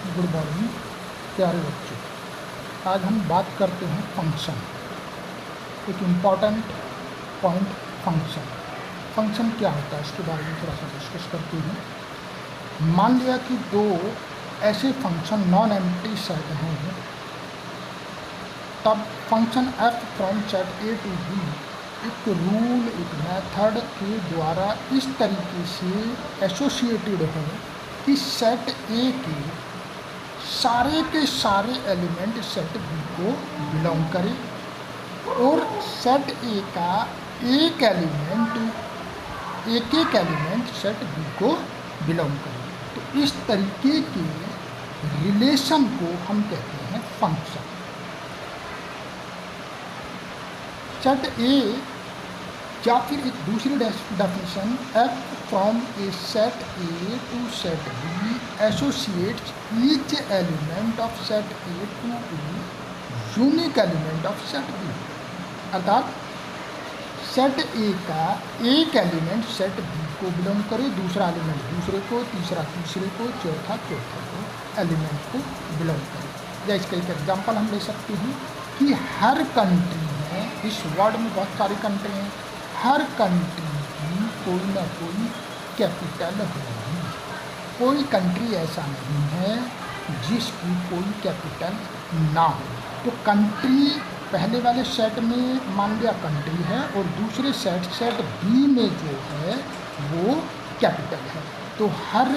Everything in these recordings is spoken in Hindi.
गुड मॉर्निंग प्यारे बच्चों। आज हम बात करते हैं फंक्शन, एक इम्पॉर्टेंट पॉइंट फंक्शन। फंक्शन क्या होता है इसके बारे में थोड़ा सा डिस्कस करते हैं। मान लिया कि दो ऐसे फंक्शन नॉन एम्प्टी सेट हैं, तब function f from set a to b एक रूल, एक मेथड के द्वारा इस तरीके से एसोसिएटेड है कि सेट a के सारे एलिमेंट सेट बी को बिलोंग करें और सेट ए का एक एलिमेंट सेट बी को बिलोंग करे। तो इस तरीके के रिलेशन को हम कहते हैं फंक्शन। सेट ए या फिर एक दूसरी definition f from a set A to set B associates each element of set A to a unique element of set B. अर्थात सेट ए का एक एलिमेंट सेट बी को बिलोंग करे, दूसरा एलिमेंट दूसरे को, तीसरा तीसरे को, चौथा को एलिमेंट को बिलोंग करे। या इसका एक एग्जाम्पल हम ले सकते हैं कि हर कंट्री में, इस वर्ल्ड में बहुत सारी कंट्री हैं, हर कंट्री की कोई ना कोई कैपिटल होगी। कोई कंट्री ऐसा नहीं है जिसकी कोई कैपिटल ना हो। तो कंट्री पहले वाले सेट में मान लिया कंट्री है और दूसरे सेट बी में जो है वो कैपिटल है। तो हर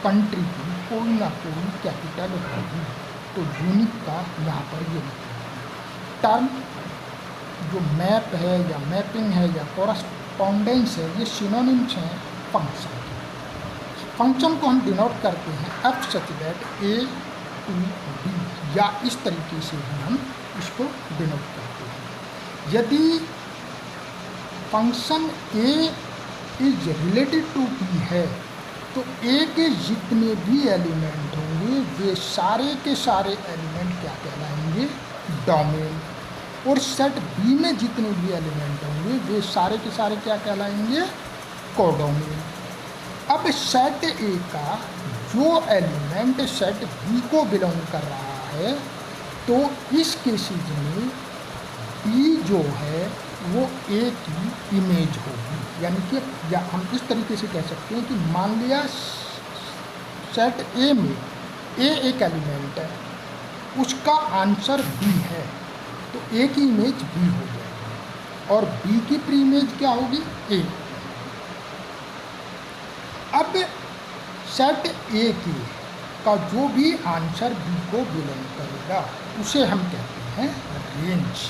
कंट्री की कोई ना कोई कैपिटल होगी। तो यूनिक का यहाँ पर ये टर्म जो मैप है या मैपिंग है या कोरस्पॉन्डेंस है, ये सिनोनिम्स हैं फंक्शन के। फंक्शन को हम डिनोट करते हैं f such that a to b, या इस तरीके से भी हम इसको डिनोट करते हैं। यदि function a is related to b है तो a के जितने भी एलिमेंट होंगे वे सारे के सारे एलिमेंट क्या कहलाएंगे? डोमेन। और सेट बी में जितने भी एलिमेंट होंगे वे सारे के सारे क्या कहलाएंगे? कोडोमेन। अब सेट ए का जो एलिमेंट सेट बी को बिलोंग कर रहा है, तो इस केसेज में बी जो है वो ए की इमेज होगी। यानी कि या हम इस तरीके से कह सकते हैं कि मान लिया सेट ए में ए एक एलिमेंट है, उसका आंसर बी है, तो ए की इमेज बी हो जाएगी और बी की प्री इमेज क्या होगी? ए। अब सेट ए का जो भी आंसर बी को बिलोंग करेगा उसे हम कहते हैं रेंज।